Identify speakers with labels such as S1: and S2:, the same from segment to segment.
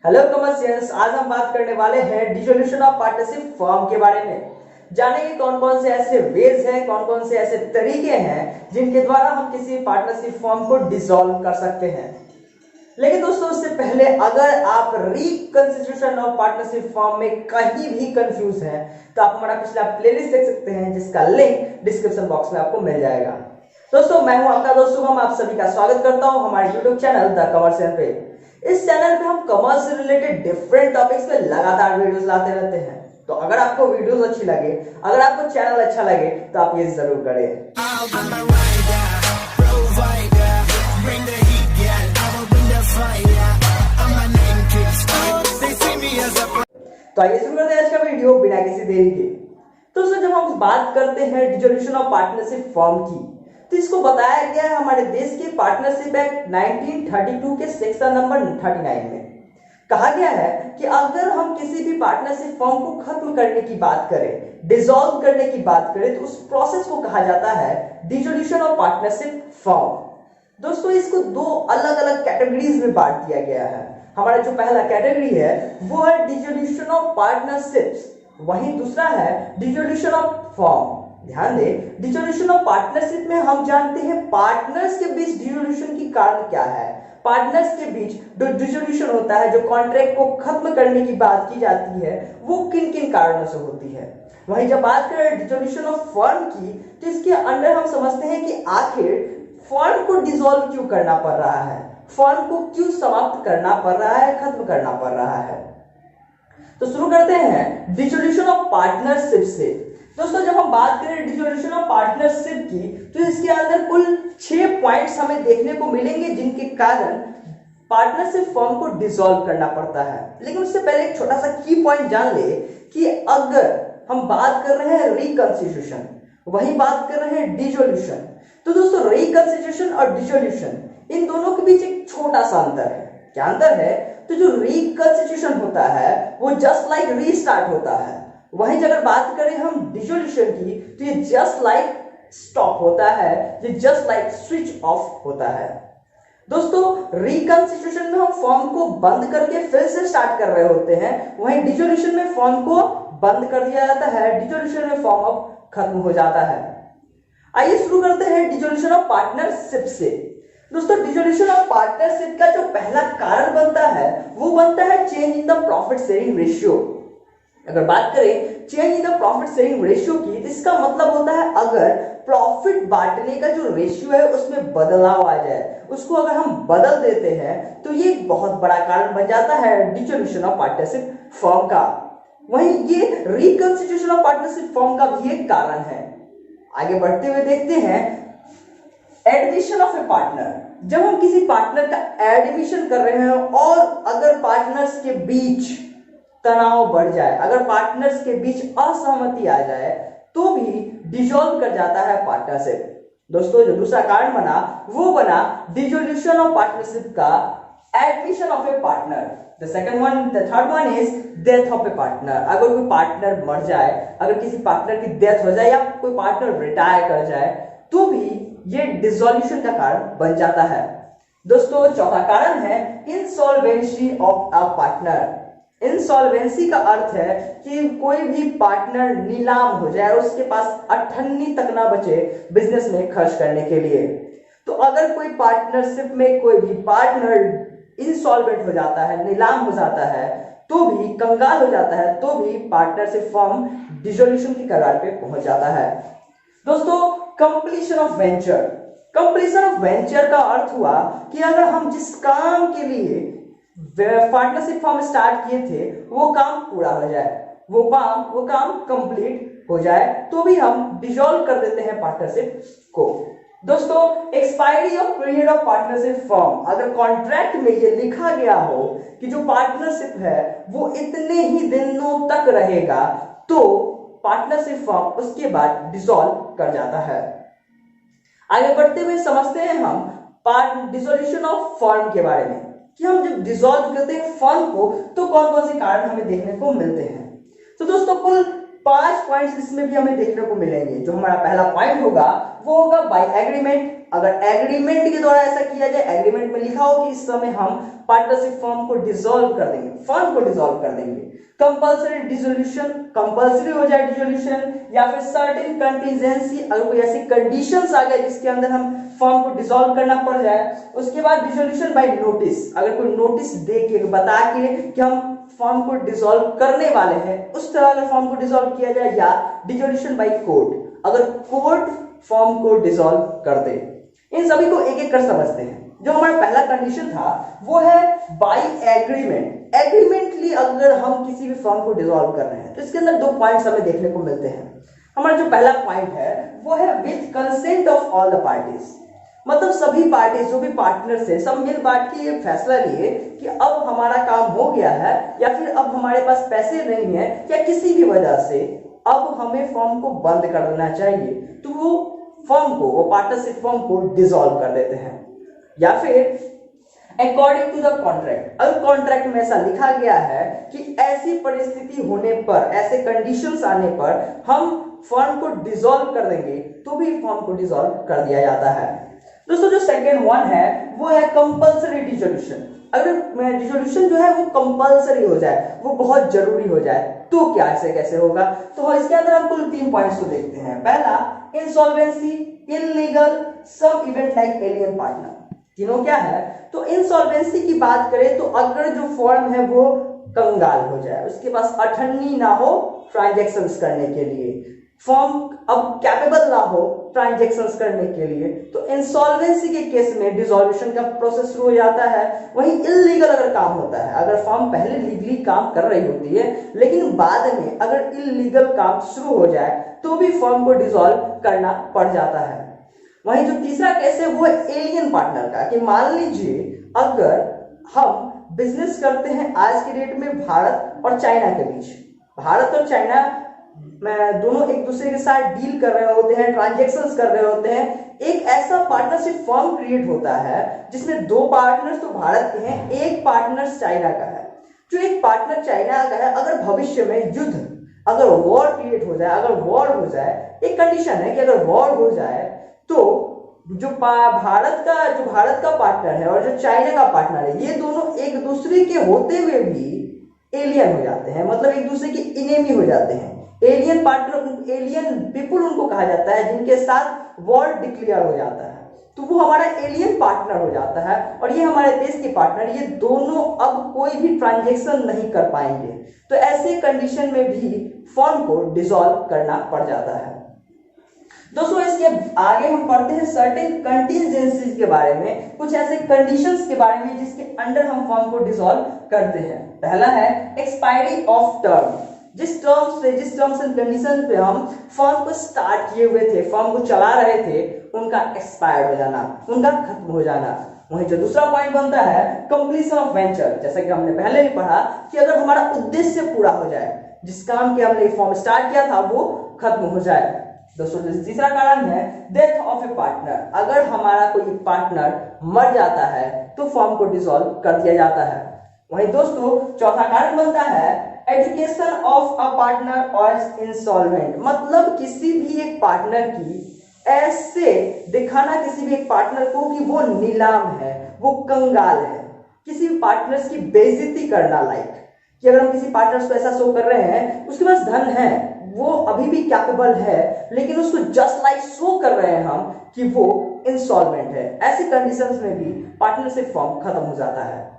S1: Hello commercials, आज हम बात करने वाले हैं डिसोल्यूशन ऑफ पार्टनरशिप फॉर्म के बारे में। जानेंगे कौन कौन से ऐसे वेज हैं, कौन कौन से ऐसे तरीके हैं जिनके द्वारा हम किसी पार्टनरशिप फॉर्म को डिसॉल्व कर सकते हैं। लेकिन दोस्तों, उससे पहले अगर आप रिकंस्टिट्यूशन ऑफ पार्टनरशिप फॉर्म में कहीं भी कंफ्यूज हैं तो आप हमारा पिछला प्लेलिस्ट देख सकते हैं, जिसका लिंक डिस्क्रिप्शन बॉक्स में आपको मिल जाएगा। दोस्तों, मैं हूं आपका दोस्त शुभम, आप सभी का स्वागत करता हूं हमारे यूट्यूब चैनल द कमर्शियल पे। इस चैनल पे हम कॉमर्स से रिलेटेड डिफरेंट टॉपिक्स पे लगातार वीडियोस लाते रहते हैं। तो अगर आपको वीडियोस अच्छी लगे, अगर आपको चैनल अच्छा लगे तो आप ये जरूर करें। तो आइए शुरू करते हैं आज का वीडियो बिना किसी देरी के। तो जब हम बात करते हैं डिसोल्यूशन ऑफ पार्टनरशिप फॉर्म की, तो इसको बताया गया है हमारे देश के पार्टनरशिप एक्ट 1932 के सेक्शन नंबर 39 में। कहा गया है कि अगर हम किसी भी पार्टनरशिप फॉर्म को खत्म करने की बात करें, डिसॉल्व करने की बात करें, तो उस प्रोसेस को कहा जाता है डिसोल्यूशन ऑफ पार्टनरशिप फॉर्म। दोस्तों, इसको दो अलग अलग कैटेगरीज में बांट दिया गया है। हमारा जो पहला कैटेगरी है वो है डिसोल्यूशन ऑफ पार्टनरशिप्स, वहीं दूसरा है डिसोल्यूशन ऑफ फॉर्म। ध्यान दें, डिसोल्यूशन ऑफ पार्टनरशिप में हम जानते हैं पार्टनर्स के बीच डिसोल्यूशन की कारण क्या है। पार्टनर्स के बीच जो डिसोल्यूशन होता है, जो कॉन्ट्रैक्ट को खत्म करने की बात की जाती है, वो किन किन कारणों से होती है। वहीं जब बात करें डिसोल्यूशन ऑफ फर्म की, तो इसके अंदर हम समझते हैं कि आखिर फर्म को डिसॉल्व क्यों करना पड़ रहा है, फर्म को क्यों समाप्त करना पड़ रहा है, खत्म करना पड़ रहा है। तो शुरू करते हैं डिसोल्यूशन ऑफ पार्टनरशिप से। दोस्तों, जब हम बात करें डिसोल्यूशन ऑफ पार्टनरशिप की, तो इसके अंदर कुल 6 पॉइंट्स हमें देखने को मिलेंगे जिनके कारण पार्टनरशिप फॉर्म को डिसॉल्व करना पड़ता है। लेकिन उससे पहले एक छोटा सा की पॉइंट जान ले कि अगर हम बात कर रहे हैं रिकंस्टिट्यूशन, वहीं बात कर रहे हैं डिसोल्यूशन, तो दोस्तों रिकंस्टिट्यूशन और डिसोल्यूशन इन दोनों के बीच एक छोटा सा अंतर है। क्या अंतर है? तो जो रिकंस्टिट्यूशन होता है वो जस्ट लाइक रीस्टार्ट होता है, वहीं अगर बात करें हम डिसोल्यूशन की, तो ये जस्ट लाइक स्टॉप होता है, ये जस्ट लाइक स्विच ऑफ होता है। दोस्तों, रिकंस्टिट्यूशन में हम फॉर्म को बंद करके फिर से स्टार्ट कर रहे होते हैं, वहीं डिसोल्यूशन में फॉर्म को बंद कर दिया जाता है, डिसोल्यूशन में फॉर्म अब खत्म हो जाता है। आइए शुरू करते हैं डिसोल्यूशन ऑफ पार्टनरशिप से। दोस्तों, डिसोल्यूशन ऑफ पार्टनरशिप का जो पहला कारण बनता है वो बनता है change in the profit sharing ratio. अगर बात करें change in the profit sharing ratio की, तो इसका मतलब होता है अगर प्रॉफिट बांटने का जो रेशियो है उसमें बदलाव आ जाए, उसको अगर हम बदल देते हैं तो ये बहुत बड़ा कारण बन जाता है डिसोल्यूशन ऑफ पार्टनरशिप फॉर्म का। वहीं ये रिकंस्टिट्यूशन ऑफ पार्टनरशिप फॉर्म का भी एक कारण है। आगे बढ़ते हुए देखते हैं एडमिशन ऑफ ए पार्टनर। जब हम किसी पार्टनर का एडमिशन कर रहे हैं और अगर पार्टनर्स के बीच तनाव बढ़ जाए, अगर पार्टनर्स के बीच असहमति आ जाए, तो भी डिसॉल्व कर जाता है पार्टनरशिप। दोस्तों, जो दूसरा कारण बना वो बना डिसोल्यूशन ऑफ पार्टनरशिप का admission of A partner. The third one is death of A partner. अगर कोई पार्टनर मर जाए, अगर किसी पार्टनर की डेथ हो जाए या कोई पार्टनर रिटायर कर जाए, तो भी ये डिसॉल्यूशन का कारण बन जाता है। दोस्तों, चौथा कारण है insolvency of a partner. Insolvency का अर्थ है कि कोई भी पार्टनर नीलाम हो जाए और उसके पास अठन्नी तक ना बचे बिजनेस में खर्च करने के लिए। तो अगर कोई पार्टनरशिप में कोई भी पार्टनर इंसॉल्वेंट हो जाता है, नीलाम हो जाता है, तो भी कंगाल हो जाता है, तो भी पार्टनरशिप फॉर्म डिसोल्यूशन की कगार पे पहुंच जाता है। दोस्तों, completion of venture. Completion of venture का अर्थ हुआ कि अगर हम जिस काम के लिए पार्टनरशिप फॉर्म स्टार्ट किए थे वो काम पूरा हो जाए, वो काम कंप्लीट हो जाए, तो भी हम डिसॉल्व कर देते हैं पार्टनरशिप को। दोस्तों, expiry of period of partnership form. अगर कॉन्ट्रैक्ट में ये लिखा गया हो कि जो पार्टनरशिप है वो इतने ही दिनों तक रहेगा, तो पार्टनरशिप फॉर्म उसके बाद डिसॉल्व कर जाता है। आगे बढ़ते हुए समझते हैं हम डिसोल्यूशन ऑफ फर्म के बारे में कि हम जब डिसॉल्व करते हैं फर्म को तो कौन कौन से कारण हमें देखने को मिलते हैं। तो दोस्तों, कुल 5 पॉइंट्स इसमें भी हमें देखने को मिलेंगे। जो हमारा पहला पॉइंट होगा वो होगा बाय एग्रीमेंट, अगर एग्रीमेंट के द्वारा ऐसा किया जाए, एग्रीमेंट में लिखा हो कि इस समय हम पार्टनरशिप फॉर्म को डिसॉल्व कर देंगे, फर्म को डिसॉल्व कर देंगे, कंपल्सरी डिसोल्यूशन, कंपल्सरी हो जाए डिसोल्यूशन, या फिर सर्टेन कंटीजेंसी, अगर कोई ऐसी कंडीशंस आ गए जिसके अंदर हम फॉर्म को डिसॉल्व करना पड़ जाए। उसके बाद डिसोल्यूशन बाय नोटिस, अगर कोई नोटिस दे के बता के कि हम फॉर्म को डिसॉल्व करने वाले हैं, उस तरह अगर फॉर्म को डिसॉल्व किया जाए, या डिसोल्यूशन बाय कोर्ट, अगर कोर्ट फॉर्म को डिसॉल्व कर दे। इन सभी को एक एक कर समझते हैं। जो हमारा पहला कंडीशन था वो है बाय एग्रीमेंट। एग्रीमेंटली अगर हम किसी भी फॉर्म को डिसॉल्व कर रहे हैं तो इसके अंदर दो पॉइंट्स हमें देखने को मिलते हैं। हमारा जो पहला पॉइंट है वो है with consent of all the parties, मतलब सभी पार्टी जो भी पार्टनर्स है सब मिल बांट के ये फैसला लिए कि अब हमारा काम हो गया है, या फिर अब हमारे पास पैसे नहीं है, या किसी भी वजह से अब हमें फॉर्म को बंद कर देना चाहिए, तो वो फॉर्म को, वो पार्टनरशिप फॉर्म को डिसॉल्व कर देते हैं। या फिर अकॉर्डिंग टू द कॉन्ट्रैक्ट, अगर कॉन्ट्रैक्ट में ऐसा लिखा गया है कि ऐसी परिस्थिति होने पर, ऐसे कंडीशंस आने पर हम फॉर्म को डिसॉल्व कर देंगे, तो भी फॉर्म को डिसॉल्व कर दिया जाता है। दोस्तों जो सेकेंड वन है वो है कंपल्सरी डिसोल्यूशन। अगर डिसोल्यूशन जो है वो कंपल्सरी हो जाए, वो बहुत जरूरी हो जाए, तो क्या ऐसे कैसे होगा? तो इसके अंदर हम कुल 3 पॉइंट्स को देखते हैं। पहला insolvency, illegal, some event like alien partner. तीनों क्या है? तो इंसॉल्वेंसी की बात करें तो अगर जो फॉर्म है वो कंगाल हो जाए, उसके पास अठन्नी ना हो ट्रांजैक्शंस करने के लिए, फॉर्म अब कैपेबल ना हो ट्रांजैक्शंस करने के लिए, तो इंसॉल्वेंसी के केस में डिसॉल्यूशन का प्रोसेस शुरू हो जाता है। वहीं इल्लीगल अगर काम होता है, अगर फॉर्म पहले लीगली काम कर रही होती है लेकिन बाद में अगर इल्लीगल काम शुरू हो जाए तो भी फॉर्म को डिसॉल्व करना पड़ जाता है। वहीं जो तीसरा केस है वो एलियन पार्टनर का, कि मान लीजिए अगर हम बिजनेस करते हैं आज के डेट में भारत और चाइना के बीच, भारत और चाइना में दोनों एक दूसरे के साथ डील कर रहे होते हैं, ट्रांजैक्शंस कर रहे होते हैं, एक ऐसा पार्टनरशिप फॉर्म क्रिएट होता है जिसमें 2 पार्टनर्स तो भारत के हैं, एक पार्टनर चाइना का है। जो एक पार्टनर चाइना का है, अगर भविष्य में युद्ध, अगर वॉर क्रिएट हो जाए, अगर वॉर हो जाए, एक कंडीशन है कि अगर वॉर हो जाए तो जो भारत का पार्टनर है और जो चाइना का पार्टनर है, ये दोनों एक दूसरे के होते हुए भी एलियन हो जाते हैं, मतलब एक दूसरे के इनेमी हो जाते हैं। एलियन पार्टनर, एलियन पीपुल उनको कहा जाता है जिनके साथ वॉर डिक्लेयर हो जाता है, तो वो हमारा एलियन पार्टनर हो जाता है। और ये हमारे देश के पार्टनर, ये दोनों अब कोई भी ट्रांजैक्शन नहीं कर पाएंगे, तो ऐसे कंडीशन में भी फॉर्म को डिसॉल्व करना पड़ जाता है। दोस्तों इसके आगे हम पढ़ते हैं सर्टेन कंटीजेंसीज के बारे में, कुछ ऐसे कंडीशंस के बारे में जिसके अंडर हम फॉर्म को डिसॉल्व करते हैं। पहला है एक्सपायरी ऑफ टर्म, जिस टर्म्स एंड कंडीशन पे हम फॉर्म को स्टार्ट किए हुए थे, फॉर्म को चला रहे थे, उनका एक्सपायर हो जाना, उनका खत्म हो जाना। वहीं जो दूसरा पॉइंट बनता है कंप्लीशन ऑफ वेंचर, जैसा कि हमने पहले भी पढ़ा कि अगर हमारा उद्देश्य पूरा हो जाए, जिस काम के हमने फॉर्म स्टार्ट किया था वो खत्म हो जाए। दोस्तों तीसरा कारण है डेथ ऑफ ए पार्टनर, अगर हमारा कोई पार्टनर मर जाता है तो फॉर्म को डिसॉल्व कर दिया जाता है। वहीं दोस्तों चौथा कारण बनता है एजुकेशन ऑफ अ पार्टनर और इंसॉल्वेंट, मतलब किसी भी एक पार्टनर की ऐसे दिखाना किसी भी एक पार्टनर को कि वो नीलाम है, वो कंगाल है, किसी भी पार्टनर्स की बेइज्जती करना, लाइक कि अगर हम किसी पार्टनर्स को ऐसा शो कर रहे हैं उसके पास धन है, वो अभी भी कैपेबल है, लेकिन उसको जस्ट लाइक शो कर रहे हैं हम कि वो इंसॉल्वेंट है, ऐसी कंडीशंस में भी पार्टनरशिप फॉर्म खत्म हो जाता है।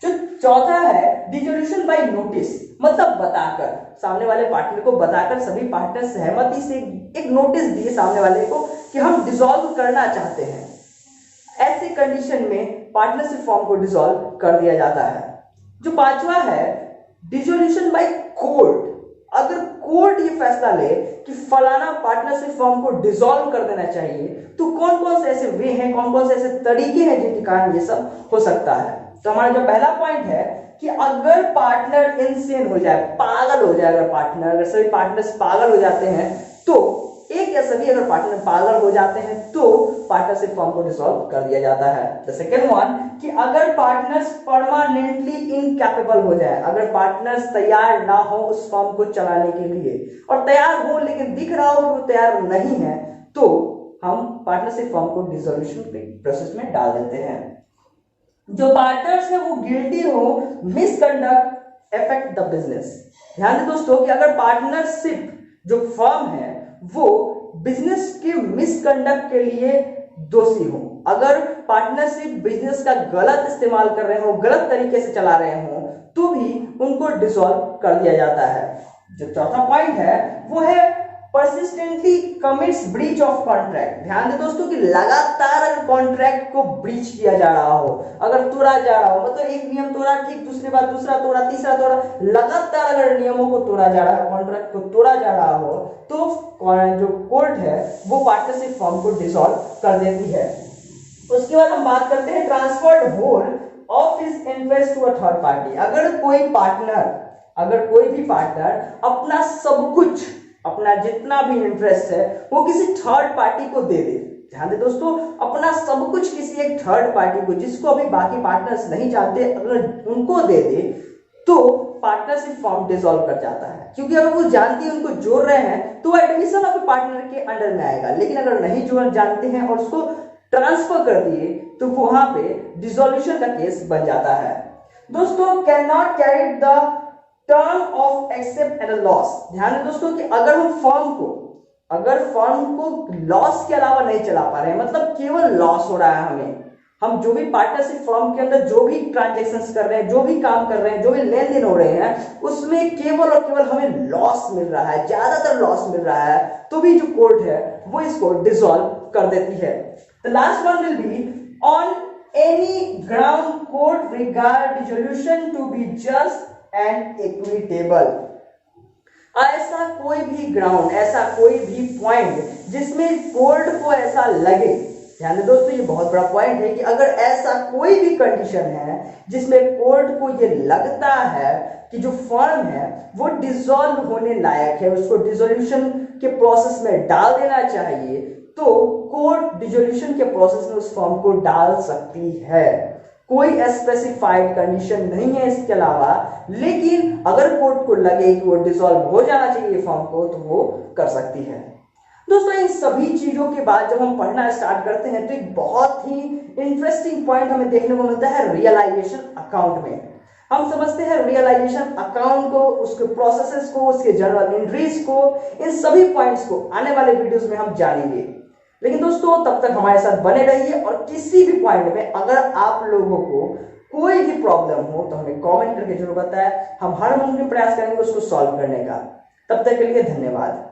S1: जो चौथा है डिसोल्यूशन बाय नोटिस, मतलब बताकर, सामने वाले पार्टनर को बताकर सभी पार्टनर सहमति से एक नोटिस दिए सामने वाले को कि हम डिसॉल्व करना चाहते हैं, ऐसे कंडीशन में पार्टनरशिप फॉर्म को डिसॉल्व कर दिया जाता है। जो पांचवा है डिसोल्यूशन बाय कोर्ट, अगर कोर्ट ये फैसला ले कि फलाना पार्टनरशिप फॉर्म को डिसॉल्व कर देना चाहिए, तो कौन कौन से ऐसे वे हैं, कौन कौन से ऐसे तरीके हैं जिनके कारण ये सब हो सकता है। तो हमारा जो पहला पॉइंट है कि अगर पार्टनर इनसेन हो जाए, पागल हो जाए, अगर सभी पार्टनर्स पागल हो जाते हैं, तो एक या सभी अगर पार्टनर पागल हो जाते हैं तो पार्टनरशिप फॉर्म को डिसॉल्व कर दिया जाता है। द सेकंड वन कि अगर पार्टनर्स परमानेंटली इनकैपेबल हो जाए, अगर पार्टनर्स तैयार ना हो उस फॉर्म को चलाने के लिए, और तैयार हो लेकिन दिख रहा हो कि वो तैयार नहीं है, तो हम पार्टनरशिप फॉर्म को डिसोल्यूशन प्रोसेस में डाल देते हैं। जो पार्टनर्स है वो गिल्टी हो मिसकंडक्ट अफेक्ट द बिजनेस। ध्यान दें दोस्तों कि अगर पार्टनरशिप जो फर्म है वो बिजनेस के मिसकंडक्ट के लिए दोषी हो, अगर पार्टनरशिप बिजनेस का गलत इस्तेमाल कर रहे हो, गलत तरीके से चला रहे हो, तो भी उनको डिसॉल्व कर दिया जाता है। जो चौथा पॉइंट है वो है persistently commits breach of contract. ध्यान दें दोस्तों कि लगातार अगर कॉन्ट्रैक्ट को ब्रीच किया जा रहा हो, अगर तोड़ा जा रहा हो, मतलब एक नियम तोड़ा, ठीक दूसरे बार दूसरा तोड़ा, तीसरा तोड़ा, लगातार अगर नियमों को तोड़ा जा रहा है, कॉन्ट्रैक्ट को तोड़ा जा रहा हो, तो जो कोर्ट है वो पार्टनरशिप फॉर्म को डिसॉल्व कर देती है। उसके बाद हम बात करते हैं transferred whole of his interest to a third party. अगर कोई भी पार्टनर अपना सब कुछ, अपना जितना भी इंटरेस्ट है वो किसी थर्ड पार्टी को दे दे। ध्यान दे दोस्तों, अपना सब कुछ किसी एक थर्ड पार्टी को, जिसको अभी बाकी पार्टनर्स नहीं जानते, अगर उनको दे दे तो पार्टनरशिप फॉर्म डिसॉल्व कर जाता है। क्योंकि अगर वो जानती है उनको जोड़ रहे हैं तो एडमिशन ऑफ पार्टनर के अंडर में आएगा, लेकिन अगर नहीं जोड़ जानते हैं और उसको ट्रांसफर कर दिए तो वहां पे डिसोल्यूशन का केस बन जाता है। दोस्तों, can not carry the term of except and loss. ध्यान दें दोस्तों कि अगर फर्म को लॉस के अलावा नहीं चला पा रहे हैं, मतलब केवल लॉस हो रहा है हमें, हम जो भी पार्टनरशिप फर्म के अंदर जो भी ट्रांजैक्शंस कर रहे हैं, जो भी काम कर रहे हैं, जो भी लेन देन हो रहे हैं, उसमें केवल और केवल हमें लॉस मिल रहा है, ज्यादातर लॉस मिल रहा है, तो भी जो कोर्ट है वो इसको डिसॉल्व कर देती है। The last one will be on any ground court regard dissolution to be just and equitable. ऐसा कोई भी ग्राउंड, ऐसा कोई भी पॉइंट जिसमें कोर्ट को ऐसा लगे, ध्यान दें दोस्तों ये बहुत बड़ा पॉइंट है कि अगर ऐसा कोई भी कंडीशन है जिसमें कोर्ट को ये लगता है कि जो फर्म है वो डिसॉल्व होने लायक है, उसको डिसोल्यूशन के प्रोसेस में डाल देना चाहिए, तो कोर्ट डिसोल्यूशन के प्रोसेस में उस फर्म को डाल सकती है। कोई स्पेसिफाइड कंडीशन नहीं है इसके अलावा, लेकिन अगर कोर्ट को लगे कि वो डिसॉल्व हो जाना चाहिए फर्म को, तो वो कर सकती है। दोस्तों, इन सभी चीजों के बाद जब हम पढ़ना स्टार्ट करते हैं तो एक बहुत ही इंटरेस्टिंग पॉइंट हमें देखने को मिलता है रियलाइजेशन अकाउंट में। हम समझते हैं रियलाइजेशन अकाउंट को, उसके प्रोसेसेस को, उसके जर्नल एंट्रीज को, इन सभी पॉइंट्स को आने वाले वीडियोस में हम जानेंगे। लेकिन दोस्तों, तब तक हमारे साथ बने रहिए और किसी भी पॉइंट में अगर आप लोगों को कोई भी प्रॉब्लम हो तो हमें कमेंट करके जरूर बताएं, हम हर मुमकिन प्रयास करेंगे उसको सॉल्व करने का। तब तक के लिए धन्यवाद।